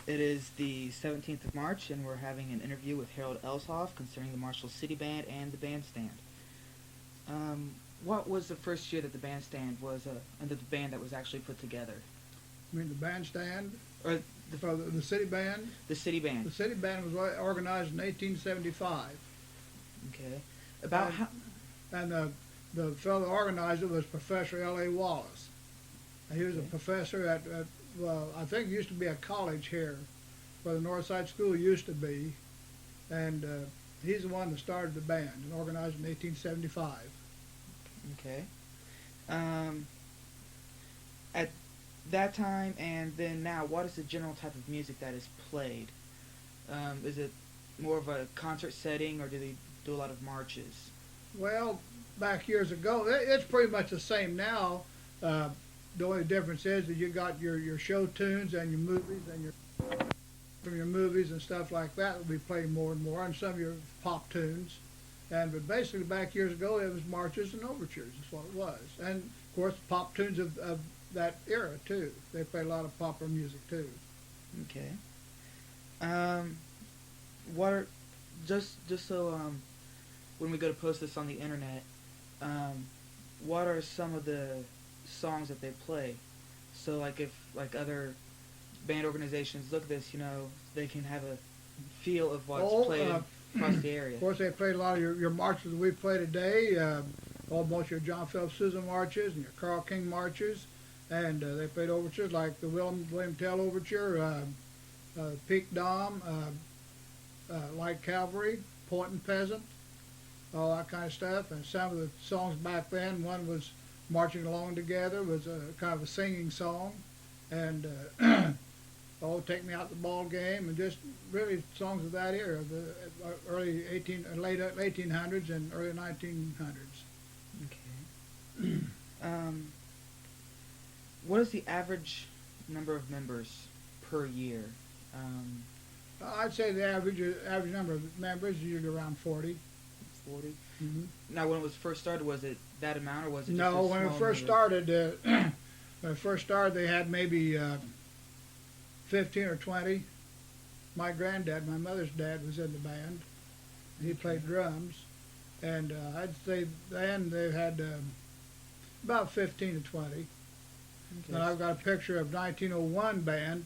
It is the 17th of March, and we're having an interview with Harold Elshoff concerning the Marshall City Band and the bandstand. Um, what was the first year that the bandstand was, and the band that was actually put together? I mean, the bandstand, Or for the city band. the city band? The city band was organized in 1875. Okay. About And, how? and the fellow that organized it was Professor L.A. Wallace. And he was a Okay. professor well, I think it used to be a college here, where the Northside School used to be. And he's the one that started the band and organized in 1875. Okay. At that time and then now, what is the general type of music that is played? Is it more of a concert setting, or do they do a lot of marches? Well, back years ago, it's pretty much the same now. The only difference is that you got your show tunes and your movies and from your movies and stuff like that will be played more and more, and some of your pop tunes. But basically, back years ago, it was marches and overtures. That's what it was. And of course, pop tunes of that era too. They play a lot of popular music too. Okay. What are just so when we go to post this on the internet, what are some of the songs that they play? So like if like other band organizations look at this, they can have a feel of what's played across the area. Of course, they played a lot of your marches that we play today. Almost your John Philip Sousa marches and your Carl King marches, and they played overtures like the William Tell Overture, Peak Dom, Light Cavalry, Point and Peasant, all that kind of stuff. And some of the songs back then, one was Marching Along Together, was a kind of a singing song, and Oh, Take Me Out the Ball Game, and just really songs of that era, the late 1800s and early 1900s. Okay. What is the average number of members per year? I'd say the average number of members is usually around 40. 40. Mm-hmm. Now, when it was first started, was it that amount, or was it just No, a when it small first number? started, they had maybe 15 or 20. My granddad, my mother's dad, was in the band. He played drums, and I'd say then they had about 15 to 20. Okay. And I've got a picture of 1901 band,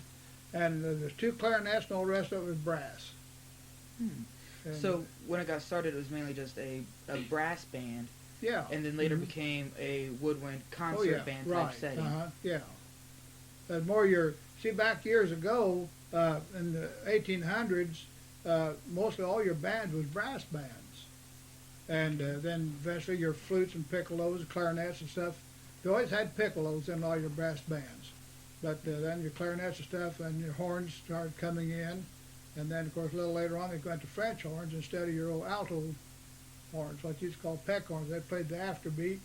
and there's two clarinets, and all the rest of it was brass. And So when it got started, it was mainly just a brass band, yeah, and then later Mhm. became a woodwind concert oh yeah, band right, type setting. yeah. See, back years ago, in the 1800s, mostly all your bands was brass bands, and then eventually your flutes and piccolos, clarinets and stuff. You always had piccolos in all your brass bands, but then your clarinets and stuff and your horns started coming in, and then of course a little later on they went to French horns instead of your old alto horns, what you used to call peck horns. They played the afterbeat,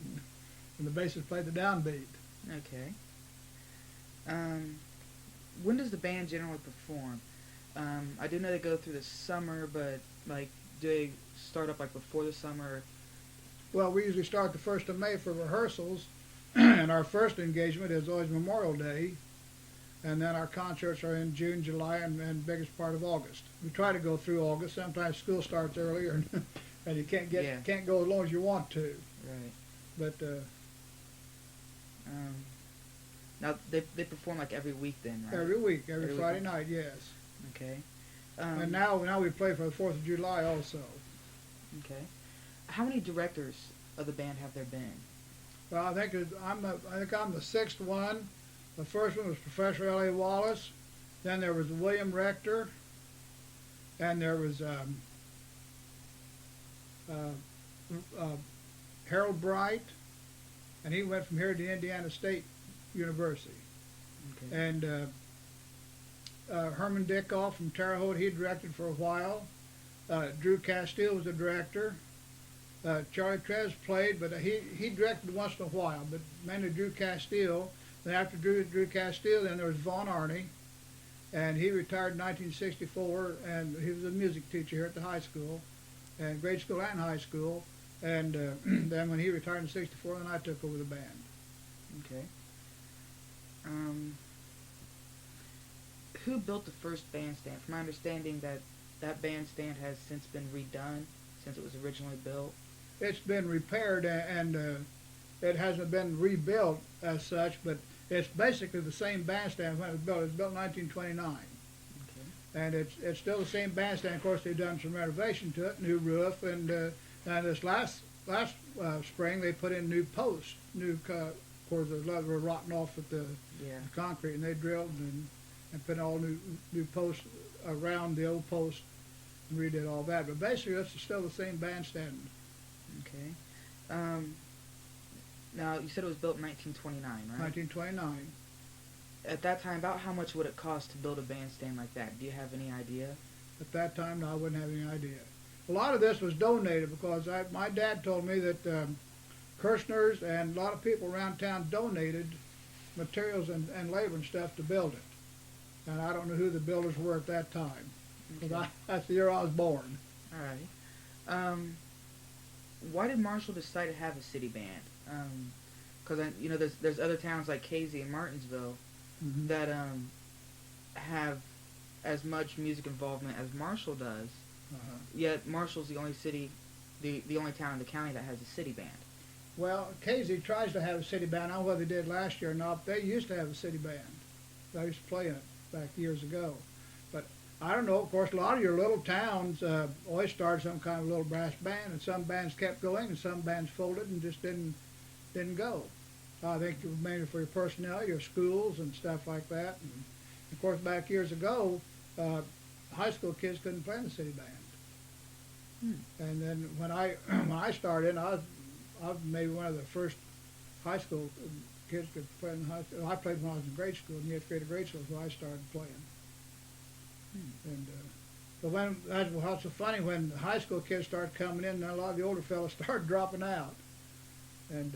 and the bassist played the downbeat. Okay. When does the band generally perform? I do know they go through the summer, but like, do they start up like before the summer? Well, we usually start the 1st of May for rehearsals, and our first engagement is always Memorial Day, and then our concerts are in June, July, and biggest part of August. We try to go through August. Sometimes school starts earlier, and you can't go as long as you want to. Right. But Now they perform like every week then, right? every week, every Every Friday week. night, yes. Okay. And now we play for the 4th of July also. Okay. How many directors of the band have there been? Well, I think I'm the 6th one. The first one was Professor L.A. Wallace. Then there was William Rector, and there was Harold Bright, and he went from here to Indiana State University. Okay. And Herman Dickoff from Terre Haute, he directed for a while. Drew Castile was the director. Charlie Trez played, but he directed once in a while, but mainly Drew Castile. Then after Drew Castile, then there was Vaughn Arney, and he retired in 1964, and he was a music teacher here at the high school, and grade school and high school. And then when he retired in '64, then I took over the band. Okay. who built the first bandstand? From my understanding, that bandstand has since been redone since it was originally built. It's been repaired and it hasn't been rebuilt as such, but it's basically the same bandstand when it was built. It was built in 1929. Okay. And it's still the same bandstand. Of course, they've done some renovation to it, new roof, and this last spring they put in new posts. Of course, the leather were rotting off with the concrete, and they drilled and put all new posts around the old post and redid all that. But basically, it's still the same bandstand. Okay. Now, you said it was built in 1929, right? 1929. At that time, about how much would it cost to build a bandstand like that? Do you have any idea? At that time, no, I wouldn't have any idea. A lot of this was donated because my dad told me that Kirshner's and a lot of people around town donated materials and labor and stuff to build it. And I don't know who the builders were at that time, because that's the year I was born. All right. Why did Marshall decide to have a city band? Because there's other towns like Casey and Martinsville that have as much music involvement as Marshall does. Yet Marshall's the only city, the only town in the county that has a city band. Well, Casey tries to have a city band. I don't know whether they did last year or not. But they used to have a city band. I used to play in it back years ago. But I don't know. Of course, a lot of your little towns always started some kind of little brass band, and some bands kept going, and some bands folded and just didn't go. I think it was mainly for your personnel, your schools, and stuff like that. And of course, back years ago, high school kids couldn't play in the city band. And then when I started, I was maybe one of the first high school kids could play in the high school. I played when I was in grade school, in the 8th grade of grade school, so I started playing. And but that's so funny, when the high school kids started coming in, and a lot of the older fellows started dropping out. And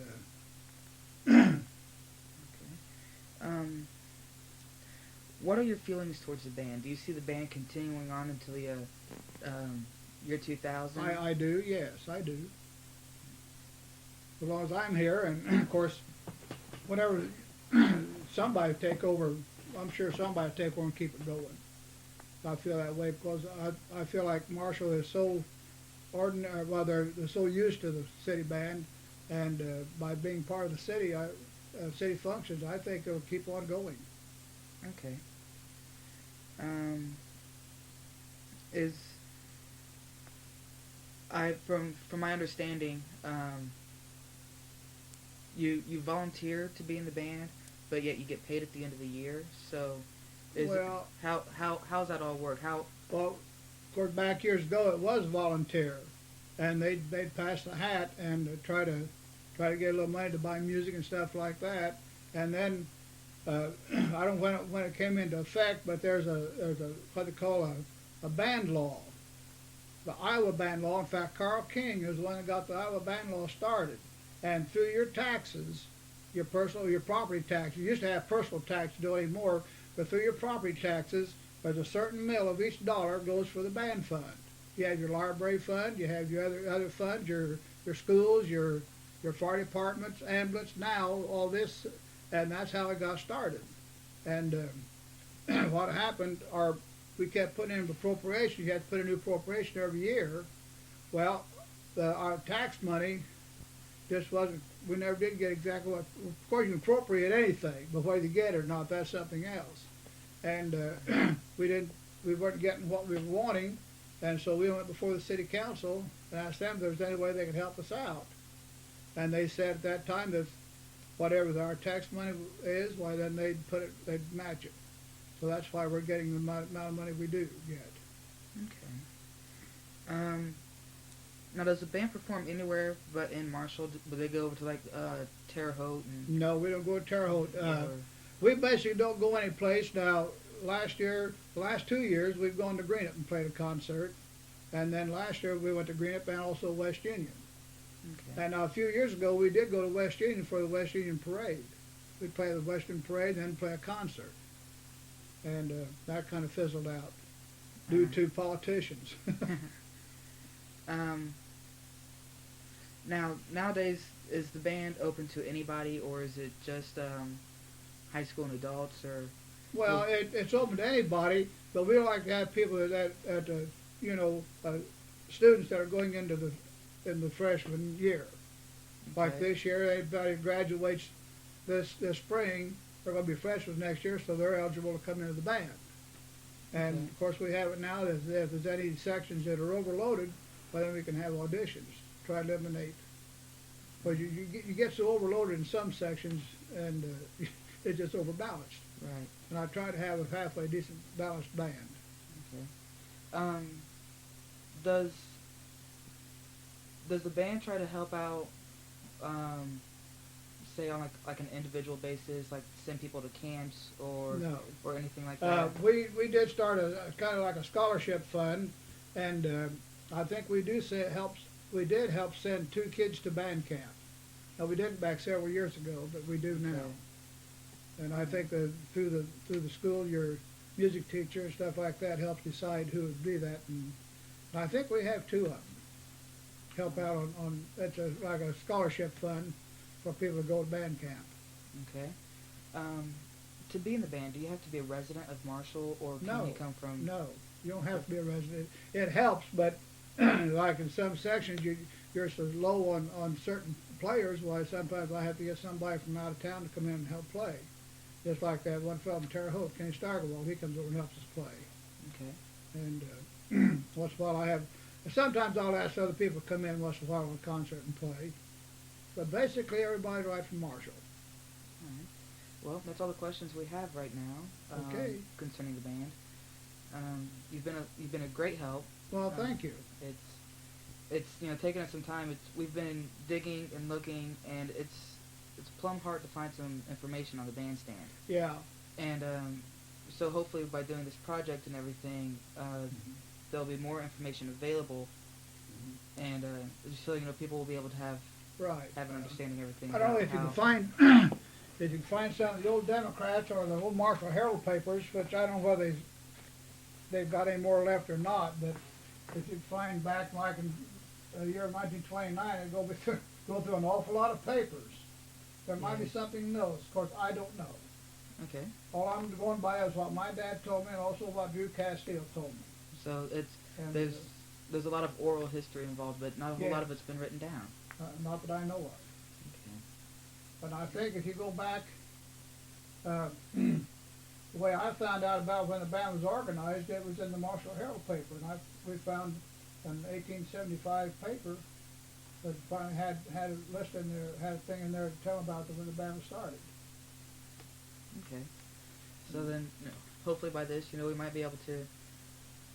what are your feelings towards the band? Do you see the band continuing on until the year 2000? I do, yes, I do. As long as I'm here, and of course, whenever somebody take over, I'm sure somebody will take over and keep it going. I feel that way because I feel like Marshall is so ordinary. Well, they're so used to the city band, and by being part of the city, city functions, I think it'll keep on going. Okay. From my understanding, you volunteer to be in the band, but yet you get paid at the end of the year. So, how's that all work? Well, of course, back years ago it was volunteer, and they'd pass the hat and try to get a little money to buy music and stuff like that. And then I don't know when it came into effect, but there's what they call a band law, the Iowa band law. In fact, Carl King is the one that got the Iowa band law started. And through your taxes, your property tax, you used to have personal tax, you don't anymore, but through your property taxes, there's a certain mill of each dollar goes for the band fund. You have your library fund, you have your other funds, your schools, your fire departments, ambulance, now all this, and that's how it got started. And what happened, we kept putting in appropriation. You had to put in a new appropriation every year. Well, our tax money just wasn't. We never did get exactly what. Of course, you can appropriate anything, but whether you get it or not, that's something else. And we weren't getting what we were wanting, and so we went before the city council and asked them if there was any way they could help us out. And they said at that time that whatever our tax money is, why then they'd match it. So that's why we're getting the amount of money we do get. Okay. Now, does the band perform anywhere but in Marshall? Would they go over to like Terre Haute? No, we don't go to Terre Haute. We basically don't go any place. Now, the last 2 years, we've gone to Greenup and played a concert. And then last year, we went to Greenup and also West Union. Okay. And a few years ago, we did go to West Union for the West Union Parade. We'd play the West Union Parade and then play a concert. And that kind of fizzled out due to politicians. Now, nowadays, is the band open to anybody, or is it just high school and adults? Or Well, it's open to anybody, but we like to have people you know, students that are going into in the freshman year. Like Okay. this year, everybody graduates this spring. They're going to be freshmen next year, so they're eligible to come into the band. And Okay. of course, we have it now that if there's any sections that are overloaded, well, then we can have auditions. Try to eliminate. But you get so overloaded in some sections, and it's just overbalanced. Right. And I try to have a halfway decent balanced band. Okay. Um, does does the band try to help out, um, say on like an individual basis, like send people to camps No. or anything like that? We did start a kind of like a scholarship fund, and I think we do say it helps. We did help send 2 kids to band camp. Now we didn't back several years ago, but we do now. Okay. And I think that through the school, your music teacher and stuff like that helps decide who would be that. And I think we have 2 of them help out on that's like a scholarship fund for people to go to band camp. Okay. To be in the band, do you have to be a resident of Marshall, or can No, you come from? no, you don't have to be a resident. It helps, but like in some sections, you're so low on certain players. Why sometimes I have to get somebody from out of town to come in and help play. Just like that one fellow from Terre Haute, Kenny Starkewald, he comes over and helps us play. Okay. And once in a while I have, sometimes I'll ask other people to come in once in a while on a concert and play. But basically everybody's right from Marshall. All right. Well, that's all the questions we have right now. Okay. Concerning the band. You've been a great help. Well, thank you. It's taken us some time. We've been digging and looking, and it's plumb hard to find some information on the bandstand. Yeah. And so hopefully by doing this project and everything, there'll be more information available, and just so people will be able to have Right. an understanding of everything. I don't know about if you can how- find if you can find some of the old Democrats or the old Marshall Herald papers, which I don't know whether they've got any more left or not, but if you find back like in the year 1929, it go through an awful lot of papers. There might be Yes. something else. Of course, I don't know. Okay. All I'm going by is what my dad told me and also what Drew Castile told me. So And, there's a lot of oral history involved, but not a whole Yeah. lot of it's been written down. Not that I know of. Okay. But I think if you go back, the way I found out about when the band was organized, it was in the Marshall Herald paper, and we found an 1875 paper that finally had a list in there, had a thing in there to tell about when the band was started. Okay. So then, hopefully by this, we might be able to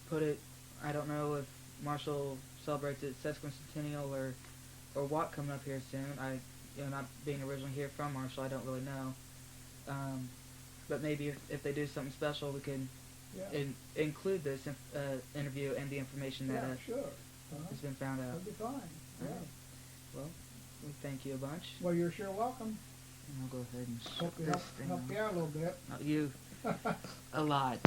put it. I don't know if Marshall celebrates its sesquicentennial or what coming up here soon. Not being originally here from Marshall, I don't really know. But maybe if they do something special, we can Yeah. include this interview and the information that Yeah, sure. has been found out. That'd be fine. All Yeah. right. Well, we thank you a bunch. Well, you're sure welcome. And I'll go ahead and shut Hope you this help thing you off. out a little bit. You a lot.